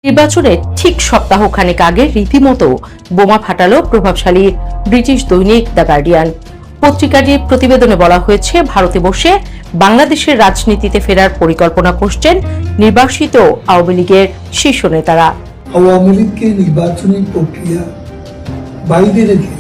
নির্বাচনের ঠিক সপ্তাহখানেক আগে রীতিমতো বোমা ফাটালো প্রভাবশালী ব্রিটিশ দৈনিক দ্য গার্ডিয়ান। পত্রিকাটির প্রতিবেদনে বলা হয়েছে, ভারতে বসে বাংলাদেশের রাজনীতিতে ফেরার পরিকল্পনা করছেন নির্বাসিত আওয়ামী লীগের শীর্ষ নেতারা। আওয়ামী লীগকে নির্বাচনী প্রক্রিয়া বাইরে রেখে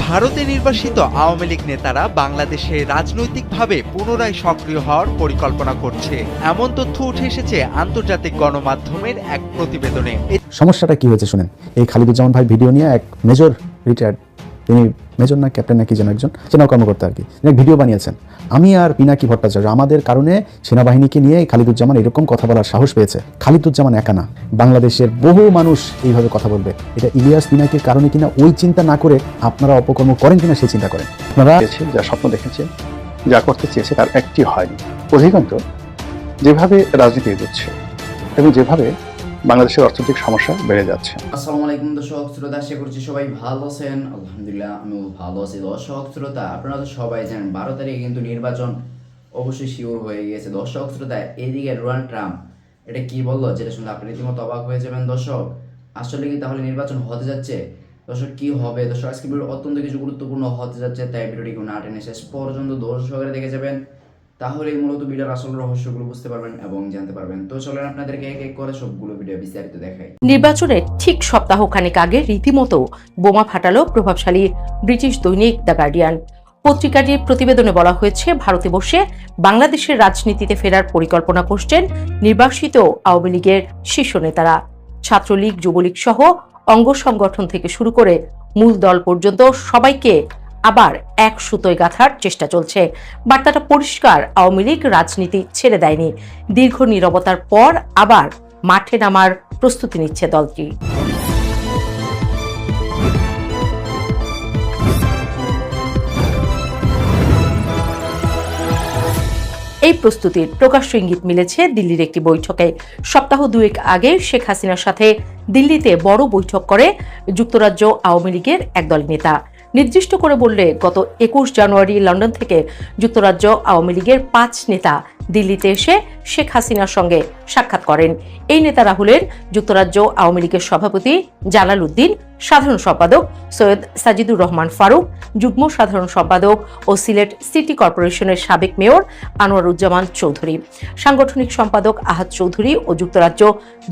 ভারতে নির্বাসিত আওয়ামী লীগ নেতারা বাংলাদেশে রাজনৈতিকভাবে পুনরায় সক্রিয় হওয়ার পরিকল্পনা করছে, এমন তথ্য উঠে এসেছে আন্তর্জাতিক গণমাধ্যমের এক প্রতিবেদনে। সমস্যাটা কি হয়েছে শুনেন। এই খালিদুজ্জামান ভাই ভিডিও নিয়ে এক মেজর রিটায়ার্ড, তিনি মেজর না ক্যাপ্টেন না কি যেন একজন সেনা কর্মকর্তা আর কি, এক ভিডিও বানিয়েছেন। আমি আর পিনাকি ভট্টাচার্য আমাদের কারণে সেনাবাহিনীকে নিয়ে খালিদুজ্জামান এরকম কথা বলার সাহস পেয়েছে। খালিদুজ্জামান একা না, বাংলাদেশের বহু মানুষ এইভাবে কথা বলবে। এটা ইলিয়াস পিনাকির কারণে কিনা ওই চিন্তা না করে আপনারা অপকর্ম করেন কিনা সেই চিন্তা করেন। আপনারা যা স্বপ্ন দেখেছে, যা করতে চেয়েছে তার একটি হয়নি। অধিকাংশ যেভাবে রাজনীতি এগোচ্ছে এবং যেভাবে বাংলাদেশের অর্থনৈতিক সমস্যা বেড়ে যাচ্ছে। আসসালামু আলাইকুম দর্শক শ্রোতা, আশা করছি সবাই ভালো আছেন। আলহামদুলিল্লাহ আমিও ভালো আছি। দর্শক শ্রোতা, আপনারা তো সবাই জানেন 12 তারিখে কিন্তু নির্বাচন অবশ্যই শিওর হয়ে গিয়েছে। দর্শক শ্রোতা, এদিকে ডোনাল্ড ট্রাম্প এটা কি বললো, যেটা শুনলে আপনি রীতিমতো অবাক হয়ে যাবেন। দর্শক, আসলে কি তাহলে নির্বাচন হতে যাচ্ছে? দর্শক, কি হবে? দর্শক, আজকে ভিডিও অত্যন্ত কিছু গুরুত্বপূর্ণ হতে যাচ্ছে, তাই ভিডিওটি না টেনে শেষ পর্যন্ত দর্শকেরা দেখে যাবেন, তাহলেই মূলত ভিডিওর আসল রহস্যগুলো বুঝতে পারবেন এবং জানতে পারবেন। তো চলেন আপনাদেরকে এক এক করে সবগুলো ভিডিও বিস্তারিত দেখাই। নির্বাচনের ঠিক সপ্তাহখানেক আগে রীতিমতো বোমা ফাটালো প্রভাবশালী ব্রিটিশ দৈনিক দ্য গার্ডিয়ান। পত্রিকাটির প্রতিবেদনে বলা হয়েছে, ভারতে বসে বাংলাদেশের রাজনীতিতে ফেরার পরিকল্পনা করছেন নির্বাসিত আওয়ামী লীগের শীর্ষ নেতারা। ছাত্রলীগ, যুবলীগ সহ অঙ্গ সংগঠন থেকে শুরু করে মূল দল পর্যন্ত সবাইকে আবার এক সুতোয় গাঁথার চেষ্টা চলছে। বার্তাটা পরিষ্কার, আওয়ামী লীগ রাজনীতি ছেড়ে দেয়নি। দীর্ঘ নীরবতার পর আবার মাঠে নামার প্রস্তুতি নিচ্ছে দলটি। এই প্রস্তুতির প্রকাশ্য ইঙ্গিত মিলেছে দিল্লির একটি বৈঠকে। সপ্তাহ দুয়েক আগে শেখ হাসিনার সাথে দিল্লিতে বড় বৈঠক করে যুক্তরাজ্য আওয়ামী লীগের একদল নেতা। নির্দিষ্ট করে বললে গত 21 জানুয়ারি লন্ডন থেকে যুক্তরাজ্য আওয়ামী লীগের 5 নেতা দিল্লিতে এসে শেখ হাসিনার সঙ্গে সাক্ষাৎ করেন। এই নেতারা হলেন যুক্তরাজ্য আওয়ামী লীগের সভাপতি জালাল উদ্দিন, সাধারণ সম্পাদক সৈয়দ সাজিদুর রহমান ফারুক, যুগ্ম সাধারণ সম্পাদক ও সিলেট সিটি কর্পোরেশনের সাবেক মেয়র আনোয়ারুজ্জামান চৌধুরী, সাংগঠনিক সম্পাদক আহাদ চৌধুরী ও যুক্তরাজ্য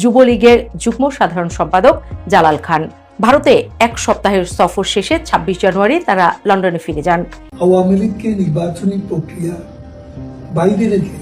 যুবলীগের যুগ্ম সাধারণ সম্পাদক জালাল খান। ভারতে এক সপ্তাহের সফর শেষে 26 জানুয়ারি তারা লন্ডনে ফিরে যান। আওয়ামী লীগকে নির্বাচনী প্রক্রিয়া বাইরে রেখে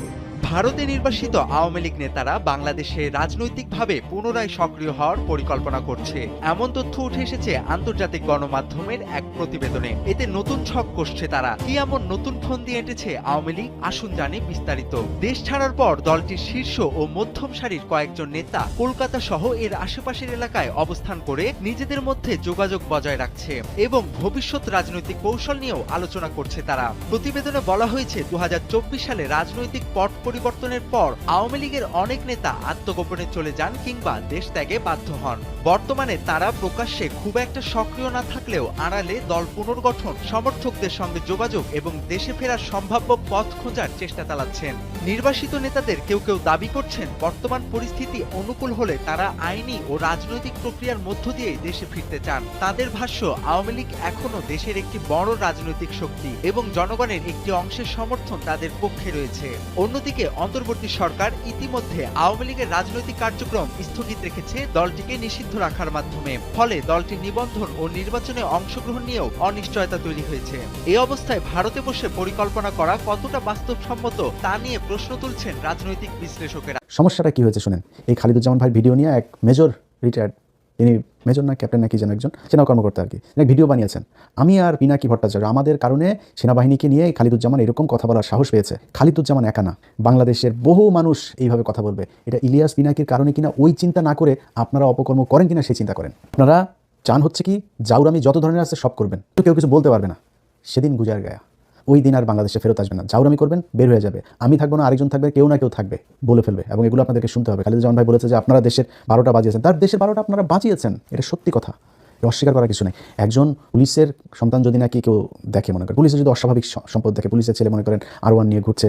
ভারতে নির্বাসিত আওয়ামী লীগ নেতারা বাংলাদেশে রাজনৈতিকভাবে পুনরায় সক্রিয় হওয়ার পরিকল্পনা করছে, এমন তথ্য উঠে এসেছে আন্তর্জাতিক গণমাধ্যমের এক প্রতিবেদনে। এতে নতুন ছক কষছে তারা। কি এমন নতুন ফোন দিয়ে এঁটেছে আওয়ামী লীগ? আসুন জানি বিস্তারিত। দেশ ছাড়ার পর দলটির শীর্ষ ও মধ্যম সারির কয়েকজন নেতা কলকাতা সহ এর আশেপাশের এলাকায় অবস্থান করে নিজেদের মধ্যে যোগাযোগ বজায় রাখছে এবং ভবিষ্যৎ রাজনৈতিক কৌশল নিয়েও আলোচনা করছে তারা। প্রতিবেদনে বলা হয়েছে, 2024 সালে রাজনৈতিক পট পরিবর্তনের পর আওয়ামী লীগের অনেক নেতা আত্মগোপনে চলে যান কিংবা দেশ ত্যাগে বাধ্য হন। বর্তমানে তারা প্রকাশ্যে খুব একটা সক্রিয় না থাকলেও আড়ালে দল পুনর্গঠন, সমর্থকদের সঙ্গে যোগাযোগ এবং দেশে ফেরার সম্ভাব্য পথ খোঁজার চেষ্টা চালাচ্ছেন। নির্বাসিত নেতাদের কেউ কেউ দাবি করছেন, বর্তমান পরিস্থিতি অনুকূল হলে তারা আইনি ও রাজনৈতিক প্রক্রিয়ার মধ্য দিয়ে দেশে ফিরতে চান। তাদের ভাষ্য, আওয়ামী লীগ এখনো দেশের একটি বড় রাজনৈতিক শক্তি এবং জনগণের একটি অংশের সমর্থন তাদের পক্ষে রয়েছে। অন্যদিকে অন্তর্বর্তী সরকার ইতিমধ্যে আওয়ামী লীগের রাজনৈতিক কার্যক্রম স্থগিত রেখেছে দলটিকে নিষিদ্ধ রাখার মাধ্যমে। ফলে দলটির নিবন্ধন ও নির্বাচনে অংশগ্রহণ নিয়েও অনিশ্চয়তা তৈরি হয়েছে। এই অবস্থায় ভারতে বসে পরিকল্পনা করা কতটা বাস্তবসম্মত তা নিয়ে প্রশ্ন তুলছেন রাজনৈতিক বিশ্লেষকেরা। সমস্যাটা কি হয়েছে শুনেন। এই খালিদুজ্জামান ভাই ভিডিও নিয়ে এক মেজর রিটায়ার্ড, তিনি মেজর না ক্যাপ্টেন না কি যেন একজন সেনা কর্মকর্তা আর কি, এক ভিডিও বানিয়েছেন। আমি আর পিনাকি ভট্টাচার্য আমাদের কারণে সেনাবাহিনীকে নিয়ে খালিদুজ্জামান এরকম কথা বলার সাহস পেয়েছে। খালিদুজ্জামান একা না, বাংলাদেশের বহু মানুষ এইভাবে কথা বলবে। এটা ইলিয়াস পিনাকির কারণে কিনা ওই চিন্তা না করে আপনারা অপকর্ম করেন কিনা সেই চিন্তা করেন। আপনারা চান হচ্ছে কি জাউরামি যত ধরনের আছে সব করবেন, কেউ কিছু বলতে পারবে না। সেদিন গুজার গায়া, ওই দিন আর বাংলাদেশে ফেরত আসবে না। জাউরামি করবেন, বের হয়ে যাবে। আমি থাকবো না, আরেকজন থাকবে, কেউ না কেউ থাকবে, বলে ফেলবে এবং এগুলো আপনাদেরকে শুনতে হবে। খালিদুজ্জামান ভাই বলেছে যে আপনারা দেশের 12টা বাজিয়েছেন, তার দেশের 12টা আপনারা বাজিয়েছেন, এটা সত্যি কথা। অস্বীকার করার কিছু নেই। একজন পুলিশের সন্তান যদি নাকি কেউ দেখে, মনে করে পুলিশের যদি অস্বাভাবিক সম্পদ দেখে, পুলিশের ছেলে মনে করেন R1 নিয়ে ঘুরছে,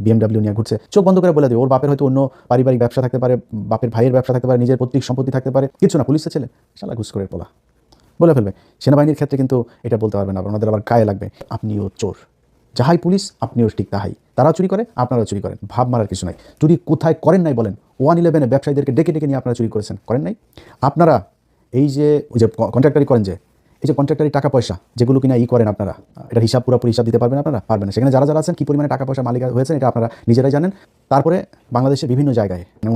BMW নিয়ে ঘুরছে, চোখ বন্ধ করে বলে দেবে ওর বাপের হয়তো অন্য পারিবারিক ব্যবসা থাকতে পারে, বাপের ভাইয়ের ব্যবসা থাকতে পারে, নিজের পৈতৃক সম্পত্তি থাকতে পারে, কিছু না, পুলিশের ছেলে শালা ঘুষখোরের পোলা বলে ফেলবে। সেনাবাহিনীর ক্ষেত্রে কিন্তু এটা বলতে পারবে না, ওনাদের আবার গায়ে লাগবে আপনিও চোর, যাহাই পুলিশ আপনিও ঠিক তাহাই, তারাও চুরি করে আপনারাও চুরি করেন, ভাব মারার কিছু নাই। চুরি কোথায় করেন নাই বলেন? 111 ব্যবসায়ীদেরকে ডেকে ডেকে নিয়ে আপনারা চুরি করেছেন, করেন নাই? আপনারা এই যে ওই যে কন্ট্রাক্টারি করেন, যে এই যে কন্ট্রাক্টারি টাকা পয়সা যেগুলো কিনা করেন, আপনারা এটা হিসাব পুরোপুরি হিসাব দিতে পারবেন? আপনারা পারবেন না। সেখানে যারা যারা আছেন কী পরিমাণে টাকা পয়সা মালিক হয়েছেন এটা আপনারা নিজেরাই জানেন। তারপরে বাংলাদেশের বিভিন্ন জায়গায় মানে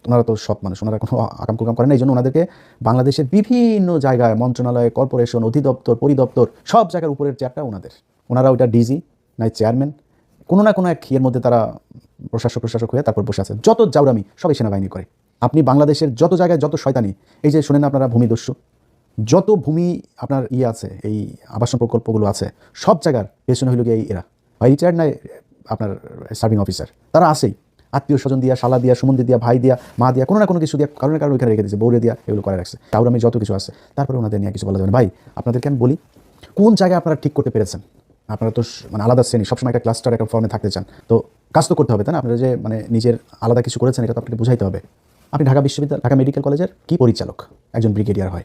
ওনারা তো সৎ মানুষ, ওনারা কোনো আকাম কুকাম করেন না, এই জন্য ওনাদেরকে বাংলাদেশের বিভিন্ন জায়গায় মন্ত্রণালয়, কর্পোরেশন, অধিদপ্তর, পরিদপ্তর সব জায়গার উপরের চেয়ারটা ওনারা ওইটা ডিজি নাই চেয়ারম্যান, কোনো না কোনো এক ইয়ের মধ্যে তারা প্রশাসক হয়ে তারপর বসে আছে। যত জাউরামি সবাই সেনাবাহিনী করে। আপনি বাংলাদেশের যত জায়গায় যত শয়তানি, এই যে শোনেন আপনারা ভূমিদস্যু, যত ভূমি আপনার আছে, এই আবাসন প্রকল্পগুলো আছে, সব জায়গার পেছনে হইল গিয়ে এরা হয় রিটায়ার্ড নাই আপনার সার্ভিং অফিসার, তারা আসেই আত্মীয় স্বজন দিয়া, শালা দিয়া, সুমন্দি দিয়া, ভাই দিয়া, মা দিয়া, কোনো না কোনো কিছু দিয়া, কারণে ওইখানে রেখে দিয়েছে, বৌরে দিয়া, এগুলো করে রাখছে। জাউরামি যত কিছু আছে, তারপরে ওনাদের নিয়ে কিছু বলা যাবে না। ভাই আপনাদেরকে আমি বলি, কোন জায়গায় আপনারা ঠিক করতে পেরেছেন? আপনারা তো মানে আলাদা শ্রেণী, সবসময় একটা ক্লাস্টার একটা ফর্মে থাকতে চান, তো কাজ তো করতে হবে, তাই না? আপনারা যে মানে নিজের আলাদা কিছু করেছেন এটা তো আপনাকে বুঝাইতে হবে। আপনি ঢাকা বিশ্ববিদ্যালয়, ঢাকা মেডিকেল কলেজের কি পরিচালক? একজন ব্রিগেডিয়ার হয়।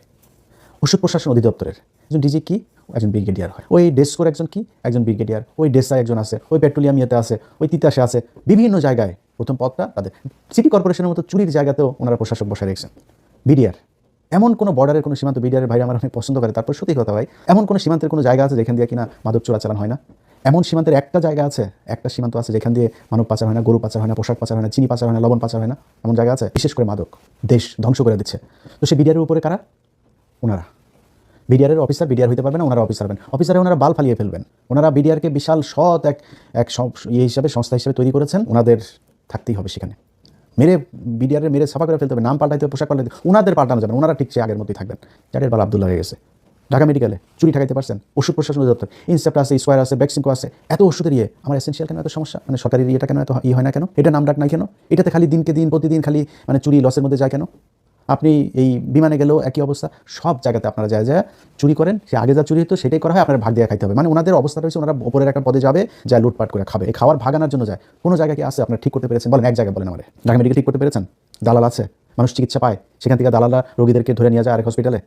ওষুধ প্রশাসন অধিদপ্তরের একজন ডিজি কি? একজন ব্রিগেডিয়ার হয়। ওই ডেস্কোর একজন কি? একজন ব্রিগেডিয়ার। ওই ডেসায় একজন আছে, ওই পেট্রোলিয়াম ইয়েতে আছে, ওই তিতাসে আছে, বিভিন্ন জায়গায় প্রথম পদটা তাদের। সিটি কর্পোরেশনের মতো চুরির জায়গাতেও ওনারা প্রশাসক বসায় রেখেছেন। বিডিআর, এমন কোনো বর্ডারের কোনো সীমান্ত, বিডিআরের ভাই আমার অনেক পছন্দ করে, তারপর সত্যি কথা ভাই, এমন কোনো সীমান্তের কোনো জায়গা আছে যেখান দিয়ে কিনা মাদক চোরাচালান হয় না? এমন সীমান্তের একটা জায়গা আছে, একটা সীমান্ত আছে যেখান দিয়ে মানব পাচার হয় না, গরু পাচার হয় না, পোশাক পাচার হয় না, চিনি পাচার হয় না, লবণ পাচার হয় না? এমন জায়গা আছে? বিশেষ করে মাদক দেশ ধ্বংস করে দিচ্ছে। তো সেই বিডিআরের উপরে কারা? ওনারা। বিডিআরের অফিসার বিডিআর হইতে পারবে না, ওনারা অফিসার হবেন। অফিসারে ওনারা বাল ফালিয়ে ফেলবেন। ওনারা বিডিআরকে বিশাল সৎ এক হিসাবে, সংস্থা হিসেবে তৈরি করেছেন, ওনাদের থাকতেই হবে সেখানে। বিডিআরের মেরে সাফা করে ফেলতে হবে, নাম পাল্টাইতে হবে, পোশাক পাল্টাইতে হবে, ওনাদের পাল্টানো যাবে, ওনারা ঠিক সে আগের মধ্যেই থাকবেন। জারের বাল আব্দুল্লাহ হয়ে গেছে। ঢাকা মেডিকেলে চুরি ঠেকাইতে পারছেন? ওষুধ প্রশাসন অধিদপ্তর, ইনসেপ্ট আছে, স্কোয়ার আছে, ভ্যাকসিনকো আছে, এত ওষুধের আমার এসেন্সিয়াল কেন এত সমস্যা? মানে সরকারি ইয়েটা কেন এত হয় না কেন? এটা নাম ডাক নাই কেন? এটাতে খালি দিনকে দিন প্রতিদিন খালি মানে চুরি লসের মধ্যে যায় কেন? আপনি এই বিমানে গেলেও একই অবস্থা, সব জায়গাতে আপনারা যায় চুরি করেন। সে আগে যা চুরি হতো সেটাই করা হয়, আপনার ভাগ দিয়ে খাইতে হবে। মানে ওনাদের অবস্থাটা হচ্ছে ওনারা ওপরের একটা পদে যাবে, যা লুটপাট করে খাবে, এই খাওয়ার ভাগ আনার জন্য যায়। কোনো জায়গায় কি আছে আপনারা ঠিক করতে পেরেছেন? বলেন এক জায়গায় বলেন আমাদের। ঢাকা মেডিকেল ঠিক করতে পেরেছেন? দালাল আছে, মানুষ চিকিৎসা পায়, সেখান থেকে দালালরা রোগীদেরকে ধরে নিয়ে যায় আরেক হসপিটালে।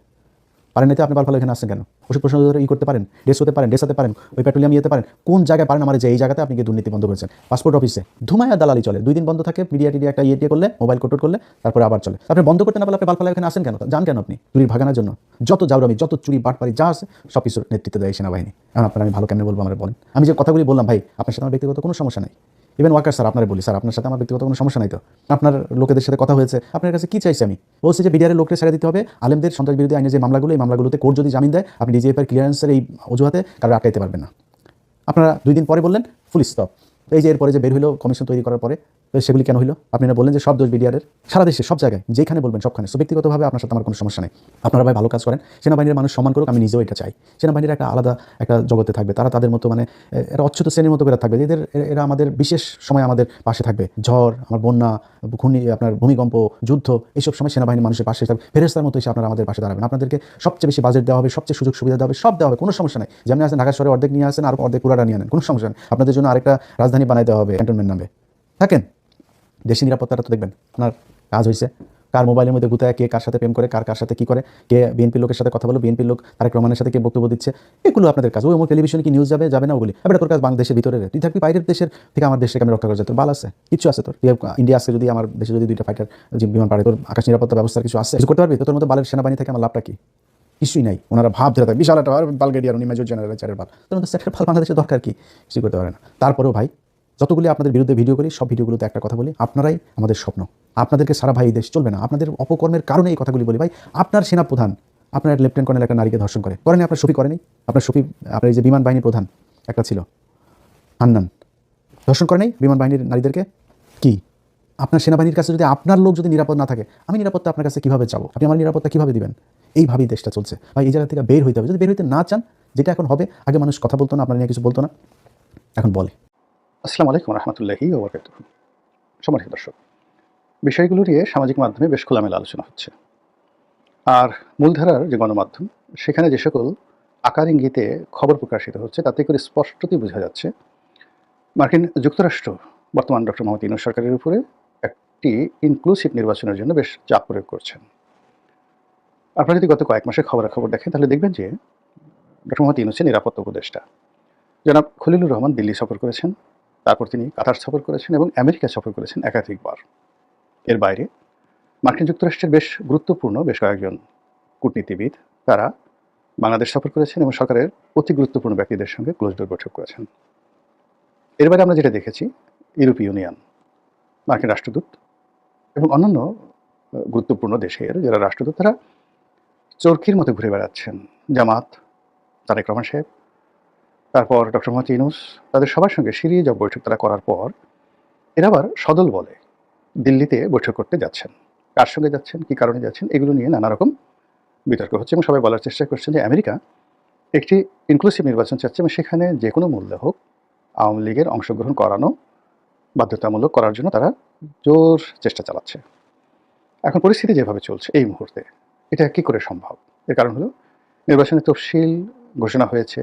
পারেন না? আপনি বালফাল এখানে আসছেন কেন? ওষুধ প্রশাসন করতে পারেন, ডেস হতে পারেন, ডেসাতে পারেন, ওই পেট্রোলিয়াম ইয়েতে পারেন, কোন জায়গায় পারেন? আমার যে এই জায়গাতে আপনি গিয়ে দুর্নীতি বন্ধ করেছেন। পাসপোর্ট অফিসে ধুমায়া দালালি চলে, 2 দিন বন্ধ থাকে, মিডিয়া একটা ইয়ে করলে, মোবাইল কোড করলে, তারপরে আবার চলে। আপনি বন্ধ করতে না পারলে আপনি বালফাল এখানে আসেন কেন? যান কেন আপনি? চুরির ভাগানোর জন্য। যত জাউরামি, যত চুরি বাটপারি যা আছে সব কিছুর নেতৃত্ব দেয় সেনাবাহিনী। এখন আপনার আমি ভালো কেমনে বলবো আমার বলেন? আমি যে কথাগুলি বললাম ভাই, আপনার সাথে আমার ব্যক্তিগত কোনো সমস্যা নেই। ইভেন ওয়ার্কার স্যার আপনারা বলি, স্যার আপনার সাথে আমার ব্যক্তিগত কোনো সমস্যা নাই তো? আপনার লোকেদের সাথে কথা হয়েছে, আপনার কাছে কি চাইছি আমি? বলছি যে বিডিআরের লোককে ছেড়ে দিতে হবে, আলেমদের সন্ত্রাস বিরোধী আইনের যে মামলাগুলো, এই মামলাগুলোতে কোর্ট যদি জামিন দেয়, আপনি ডিজিএফআই ক্লিয়ারেন্সের এই অজুহাতে কারো আটকাইতে পারবেন না। আপনারা 2 দিন পরে বললেন ফুল স্টপ। এই যে এরপরে যে বের হইলো কমিশন তৈরি করার পরে, তো সেগুলি কেন হইলো? আপনি না বললেন যে সব দোষ বিডিআরের? সারা দেশে সব জায়গায় যেখানে বলবেন সবখানে। সো ব্যক্তিগতভাবে আপনার সাথে আমার কোনো সমস্যা নেই। আপনারা ভাই ভালো কাজ করেন, সেনাবাহিনীর মানুষ সম্মান করুক, আমি নিজেও এটা চাই। সেনাবাহিনীর একটা আলাদা একটা জগতে থাকবে, তারা তাদের মতো মানে এরা অচ্যুত শ্রেণীর মতো করে থাকবে, এরা আমাদের বিশেষ সময় আমাদের পাশে থাকবে। ঝড়, আমার বন্যা, ঘূর্ণি, আপনার ভূমিকম্প, যুদ্ধ, এইসব সময় সেনাবাহিনীর মানুষের পাশে থাকবে। ফেরেস্তার মতো এসে আপনারা আমাদের পাশে দাঁড়াবেন। আপনাদেরকে সবচেয়ে বেশি বাজেট দেওয়া হবে, সবচেয়ে সুযোগ সুবিধা দেওয়া হবে, সব দেওয়া হবে, কোনো সমস্যা নেই। যেমন আসেন ঢাকা শহরে অর্ধেক নিয়ে আসেন, আর অর্ধেক পুরাটা নিয়ে আনেন, কোনো সমস্যা নেই। আপনাদের জন্য আরেকটা রাজধানী বানাই দেওয়া হবে ক্যান্টনমেন্ট নামে। থাকেন, দেশের নিরাপত্তাটা তো দেখবেন। আপনার কাজ হয়েছে কার মোবাইলের মধ্যে গুতায় কে কার সাথে প্রেম করে, কার সাথে কী করে, কে বিএনপির লোকের সাথে কথা বলো, বিএনপির লোক তারেক রহমানের সাথে কে বক্তব্য দিচ্ছে, এগুলো আপনাদের কাজ। ওই আমার টেলিভিশনে কি নিউজ যাবে না ওগুলি? এবার তোর কাজ বাংলাদেশের ভিতরে, তুই থাকবি বাইরের দেশের থেকে আমার দেশকে আমি রক্ষা করে যায়, তোর বাল আছে, কিছু আছে তোর? ইন্ডিয়া আছে, যদি আমার দেশে যদি 2টা ফাইটার যে বিমান পাড়ে, তোর আকাশ নিরাপত্তা ব্যবস্থার কিছু আছে, কিছু করতে পারবি? তোর মতো বালের সেনাবাহিনী থেকে আমার লাভটা কি? কিছুই নাই। ওনারা ভাব ধরে থাকে বিশাল একটা বালগেডিয়ার, উনি মেজর জেনারেল, চারের বাল। তোর মতো সেটের বাল বাংলাদেশের দরকার কি? কিছু করতে পারে না। তারপরেও ভাই, যতগুলি আপনাদের বিরুদ্ধে ভিডিও করি, সব ভিডিওগুলোতে একটা কথা বলি, আপনারাই আমাদের স্বপ্ন। আপনাদেরকে সারা ভাই এই দেশ চলবে না। আপনাদের অপকর্মের কারণে এই কথাগুলি বলি ভাই। আপনার সেনাপ্রধান, আপনার লেফটেন্যান্ট কর্নেল একটা নারীকে ধর্ষণ করেনি? আপনার শফি করেনি? আপনার এই যে বিমান বাহিনীর প্রধান একটা ছিল হান্নান, ধর্ষণ করেনি বিমান বাহিনীর নারীদেরকে? কি আপনার সেনাবাহিনীর কাছে যদি আপনার লোক যদি নিরাপদ না থাকে, আমি নিরাপত্তা আপনার কাছে কীভাবে যাবো? আপনি আমার নিরাপত্তা কীভাবে দিবেন? এইভাবেই দেশটা চলছে ভাই। এই জায়গা থেকে বের হইতে হবে। যদি বের হইতে না চান, যেটা এখন হবে, আগে মানুষ কথা বলতো না, আপনার নিয়ে কিছু বলতো না, এখন বলে। আসসালামু আলাইকুম রহমতুল্লাহি ওয়া বারাকাতুহু। সম্মানিত দর্শক, বিষয়গুলো নিয়ে সামাজিক মাধ্যমে বেশ খোলামেলা আলোচনা হচ্ছে। আর মূলধারার যে গণমাধ্যম, সেখানে যে সকল আকার ইঙ্গিতে খবর প্রকাশিত হচ্ছে তাতে করে স্পষ্টতই বোঝা যাচ্ছে মার্কিন যুক্তরাষ্ট্র বর্তমান ডক্টর মোহাম্মদ ইউনূস সরকারের উপরে একটি ইনক্লুসিভ নির্বাচনের জন্য বেশ চাপ প্রয়োগ করছেন। আপনারা যদি গত কয়েক মাসের খবরাখবর দেখেন তাহলে দেখবেন যে ডক্টর মোহাম্মদ ইউনূসের নিরাপত্তা উপদেষ্টা জনাব খলিলুর রহমান দিল্লি সফর করেছেন, তারপর তিনি কাতার সফর করেছেন এবং আমেরিকা সফর করেছেন একাধিকবার। এর বাইরে মার্কিন যুক্তরাষ্ট্রের বেশ গুরুত্বপূর্ণ বেশ কয়েকজন কূটনীতিবিদ তারা বাংলাদেশ সফর করেছেন এবং সরকারের অতি গুরুত্বপূর্ণ ব্যক্তিদের সঙ্গে ক্লোজ ডোর বৈঠক করেছেন। এর বাইরে আমরা যেটা দেখেছি, ইউরোপীয় ইউনিয়ন, মার্কিন রাষ্ট্রদূত এবং অন্যান্য গুরুত্বপূর্ণ দেশের যারা রাষ্ট্রদূত তারা চরকির মতো ঘুরে বেড়াচ্ছেন। জামাত, তারেক রহমান সাহেব, তারপর ডক্টর মোহাম্মদ ইউনূস, তাদের সবার সঙ্গে সিরিজ অফ বৈঠক তারা করার পর এরা আবার সদল বলে দিল্লিতে বৈঠক করতে যাচ্ছেন। কার সঙ্গে যাচ্ছেন, কী কারণে যাচ্ছেন, এগুলো নিয়ে নানা রকম বিতর্ক হচ্ছে এবং সবাই বলার চেষ্টা করছেন যে আমেরিকা একটি ইনক্লুসিভ নির্বাচন চাচ্ছে এবং সেখানে যে কোনো মূল্যে হোক আওয়ামী লীগের অংশগ্রহণ করানো বাধ্যতামূলক করার জন্য তারা জোর চেষ্টা চালাচ্ছে। এখন পরিস্থিতি যেভাবে চলছে এই মুহূর্তে এটা কী করে সম্ভব? এর কারণ হলো নির্বাচনের তফসিল ঘোষণা হয়েছে,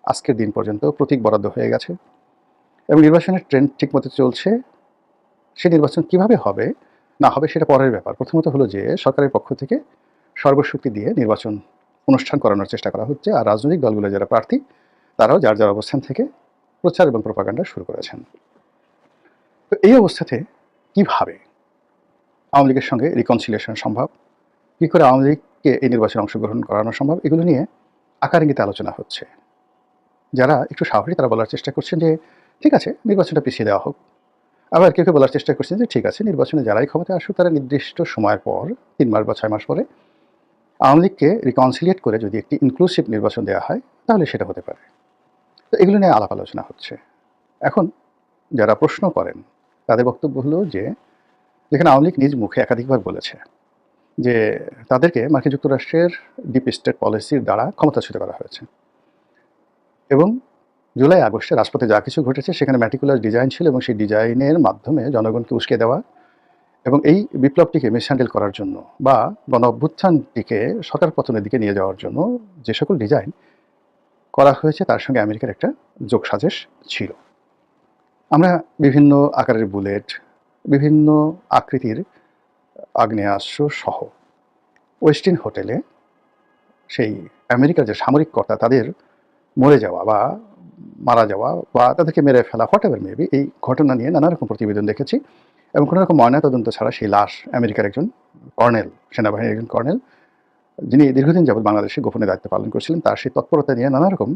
আজকের দিন পর্যন্ত প্রতীক বরাদ্দ হয়ে গেছে এবং নির্বাচনের ট্রেন্ড ঠিকমতো চলছে। সে নির্বাচন কিভাবে হবে না হবে সেটা পরের ব্যাপার। প্রথমত হলো যে সরকারের পক্ষ থেকে সর্বশক্তি দিয়ে নির্বাচন অনুষ্ঠান করানোর চেষ্টা করা হচ্ছে, আর রাজনৈতিক দলগুলো যারা প্রার্থী তারাও যার যার অবস্থান থেকে প্রচার এবং প্রপাগান্ডা শুরু করেছেন। তো এই অবস্থাতে কিভাবে আওয়ামী লীগের সঙ্গে রিকনসিলিয়েশন সম্ভব, কী করে আওয়ামী লীগকে এই নির্বাচনে অংশগ্রহণ করানো সম্ভব, এগুলো নিয়ে আকার ইঙ্গিতে আলোচনা হচ্ছে। যারা একটু সাহসী তারা বলার চেষ্টা করছেন যে ঠিক আছে নির্বাচনটা পিছিয়ে দেওয়া হোক, আবার কেউ কেউ বলার চেষ্টা করছেন যে ঠিক আছে নির্বাচনে যারাই ক্ষমতায় আসুক তারা নির্দিষ্ট সময়ের পর 3 মাস বা 6 মাস পরে আওয়ামী লীগকে রিকনসিলিয়েট করে যদি একটি ইনক্লুসিভ নির্বাচন দেওয়া হয় তাহলে সেটা হতে পারে। তো এগুলো নিয়ে আলাপ আলোচনা হচ্ছে। এখন যারা প্রশ্ন করেন তাদের বক্তব্য হলো যে যেখানে আওয়ামী লীগ নিজ মুখে একাধিকবার বলেছে যে তাদেরকে মার্কিন যুক্তরাষ্ট্রের ডিপ স্টেট পলিসির দ্বারা ক্ষমতাচ্যুত করা হয়েছে এবং জুলাই আগস্টে রাজপথে যা কিছু ঘটেছে সেখানে ম্যাটিকুলার ডিজাইন ছিল এবং সেই ডিজাইনের মাধ্যমে জনগণকে উস্কে দেওয়া এবং এই বিপ্লবটিকে মিসহ্যান্ডেল করার জন্য বা গণ অভ্যুত্থানটিকে সরকার পতনের দিকে নিয়ে যাওয়ার জন্য যে সকল ডিজাইন করা হয়েছে তার সঙ্গে আমেরিকার একটা যোগসাজশ ছিল। আমরা বিভিন্ন আকারের বুলেট, বিভিন্ন আকৃতির আগ্নেয়াস্ত্র সহ ওয়েস্টিন হোটেলে সেই আমেরিকার যে সামরিক কর্তা তাদের মরে যাওয়া বা মারা যাওয়া বা তাদেরকে মেরে ফেলা হোয়াটএভার মেবি এই ঘটনা নিয়ে নানা রকম প্রতিবেদন দেখেছি এবং কোনো রকম ময়নাতদন্ত ছাড়া সেই লাশ আমেরিকার একজন কর্নেল, সেনাবাহিনীর একজন কর্নেল যিনি দীর্ঘদিন যাবৎ বাংলাদেশে গোপনে দায়িত্ব পালন করছিলেন তার সেই তৎপরতা নিয়ে নানা রকম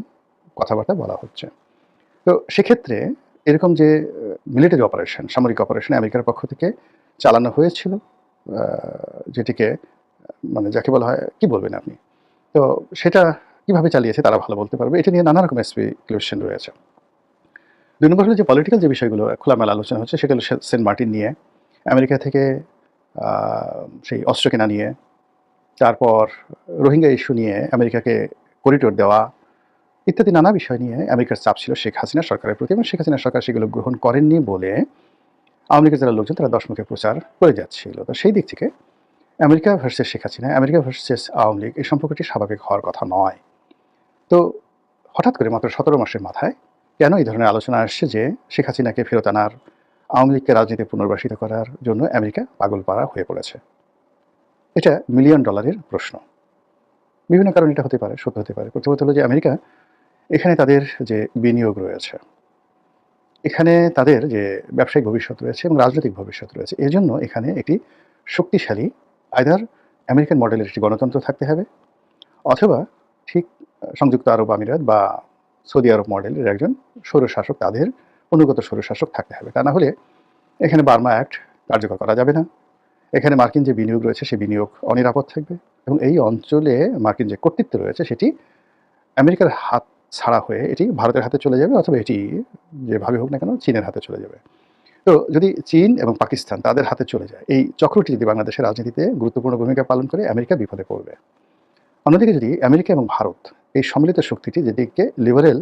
কথাবার্তা বলা হচ্ছে। তো সেক্ষেত্রে এরকম যে মিলিটারি অপারেশন, সামরিক অপারেশন আমেরিকার পক্ষ থেকে চালানো হয়েছিল, যেটিকে মানে যাকে বলা হয় কী বলবেন আপনি, তো সেটা কীভাবে চালিয়েছে তারা ভালো বলতে পারবে। এটা নিয়ে নানা রকম স্পেকুলেশন রয়েছে। 2 নম্বর হলো যে পলিটিক্যাল যে বিষয়গুলো খোলামেলা আলোচনা হচ্ছে সেটা হলো সেন্ট মার্টিন নিয়ে, আমেরিকা থেকে সেই অস্ত্র কেনা নিয়ে, তারপর রোহিঙ্গা ইস্যু নিয়ে আমেরিকাকে করিডোর দেওয়া ইত্যাদি নানা বিষয় নিয়ে আমেরিকার চাপ ছিল শেখ হাসিনা সরকারের প্রতি এবং শেখ হাসিনা সরকার সেগুলো গ্রহণ করেননি বলে আওয়ামী লীগের যারা লোকজন তারা দশমুখে প্রচার করে যাচ্ছিল। তো সেই দিক থেকে America versus Sheikh Hasina, America versus Awami League এই সম্পর্কটি স্বাভাবিক হওয়ার কথা নয়। তো হঠাৎ করে মাত্র 17 মাসের মাথায় কেন এই ধরনের আলোচনা আসছে যে শেখ হাসিনাকে ফেরত আনার, আওয়ামী লীগকে রাজনীতি পুনর্বাসিত করার জন্য আমেরিকা পাগলপাড়া হয়ে পড়েছে? এটা $1 মিলিয়ন প্রশ্ন। বিভিন্ন কারণে এটা হতে পারে, সত্য হতে পারে। প্রথমত হলো যে আমেরিকা এখানে তাদের যে বিনিয়োগ রয়েছে, এখানে তাদের যে ব্যবসায়িক ভবিষ্যৎ রয়েছে এবং রাজনৈতিক ভবিষ্যৎ রয়েছে, এজন্য এখানে একটি শক্তিশালী আইদার আমেরিকান মডেলের একটি গণতন্ত্র থাকতে হবে অথবা ঠিক সংযুক্ত আরব আমিরাত বা সৌদি আরব মডেলের একজন স্বৈরশাসক, তাদের অনুগত স্বৈরশাসক থাকতে হবে। তা না হলে এখানে বার্মা অ্যাক্ট কার্যকর করা যাবে না। এখানে মার্কিন যে বিনিয়োগ রয়েছে সেই বিনিয়োগ অনিরাপদ থাকবে এবং এই অঞ্চলে মার্কিন যে কর্তৃত্ব রয়েছে সেটি আমেরিকার হাত ছাড়া হয়ে এটি ভারতের হাতে চলে যাবে অথবা এটি যেভাবে হোক না কেন চীনের হাতে চলে যাবে। তো যদি চীন এবং পাকিস্তান তাদের হাতে চলে যায়, এই চক্রটি যদি বাংলাদেশের রাজনীতিতে গুরুত্বপূর্ণ ভূমিকা পালন করে, আমেরিকা বিপদে পড়বে। অন্যদিকে যদি আমেরিকা এবং ভারত এই সম্মিলিত শক্তিটি যেটিকে লিবারেল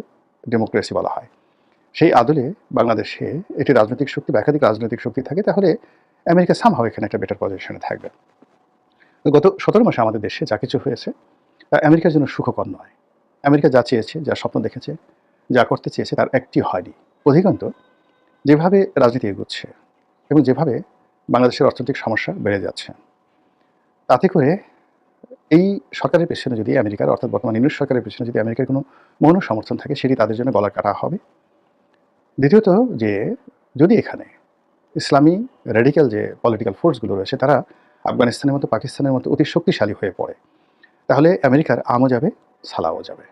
ডেমোক্রেসি বলা হয়, সেই আদলে বাংলাদেশে এটি রাজনৈতিক শক্তি বা একাধিক রাজনৈতিক শক্তি থাকে, তাহলে আমেরিকা সামহাও এখানে একটা বেটার পজিশনে থাকবে। গত 17 মাসে আমাদের দেশে যা কিছু হয়েছে তা আমেরিকার জন্য সুখকর নয়। আমেরিকা যা চেয়েছে, যা স্বপ্ন দেখেছে, যা করতে চেয়েছে তার একটি হয়নি। অধিকন্তু যেভাবে রাজনীতি এগোচ্ছে এবং যেভাবে বাংলাদেশের অর্থনৈতিক সমস্যা বেড়ে যাচ্ছে, তাতে করে এই সরকারের পেছনে যদি আমেরিকার, অর্থাৎ বর্তমান ইউনূস সরকারের পেছনে যদি আমেরিকার কোনো মৌন সমর্থন থাকে, সেটি তাদের জন্য গলা কাটা হবে। দ্বিতীয়ত, যে যদি এখানে ইসলামী রেডিক্যাল যে পলিটিক্যাল ফোর্সগুলো রয়েছে তারা আফগানিস্তানের মতো, পাকিস্তানের মতো অতি শক্তিশালী হয়ে পড়ে, তাহলে আমেরিকার আমও যাবে, সালাও যাবে।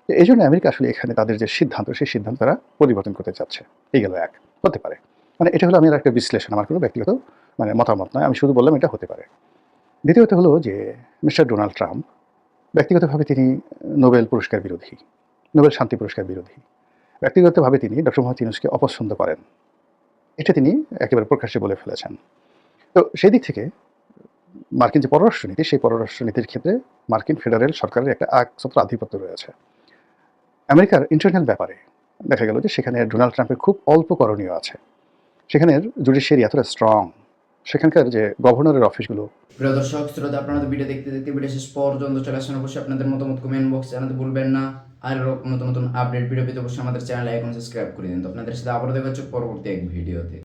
তো এই জন্য আমেরিকা আসলে এখানে তাদের যে সিদ্ধান্ত, সেই সিদ্ধান্ত তারা পরিবর্তন করতে চাচ্ছে। এই গেল এক, হতে পারে। মানে এটা হলো আমি একটা বিশ্লেষণ, আমার কোনো ব্যক্তিগত মতামত নয়, আমি শুধু বললাম এটা হতে পারে। দ্বিতীয়ত হলো যে মিস্টার ডোনাল্ড ট্রাম্প ব্যক্তিগতভাবে তিনি নোবেল পুরস্কার বিরোধী, নোবেল শান্তি পুরস্কার বিরোধী। ব্যক্তিগতভাবে তিনি ডক্টর মোহাম্মদ ইউনূসকে অপছন্দ করেন, এটা তিনি একেবারে প্রকাশ্যে বলে ফেলেছেন। তো সেই দিক থেকে মার্কিন যে পররাষ্ট্রনীতি, সেই পররাষ্ট্রনীতির ক্ষেত্রে মার্কিন ফেডারেল সরকারের একটা একছত্র আধিপত্য রয়েছে। আমেরিকার ইন্টারনাল ব্যাপারে দেখা গেল যে সেখানে ডোনাল্ড ট্রাম্পের খুব অল্প করণীয় আছে। সেখানের জুডিশিয়ারি এতটা স্ট্রং, সেখানকার যে গভর্নরের অফিসগুলো। প্রিয় দর্শক শ্রোতা, আপনারা তো ভিডিও দেখতে দেখতে ভিডিও শেষ পর্যন্ত চলে আসেন। অবশ্যই আপনাদের মতামত কমেন্ট বক্সে জানাতে ভুলবেন না। আর নতুন নতুন আপডেট ভিডিও পেতে অবশ্যই আমাদের চ্যানেল এখন সাবস্ক্রাইব করে দিন। তো আপনাদের সাথে আবারও দেখা হচ্ছে পরবর্তী এক ভিডিওতে।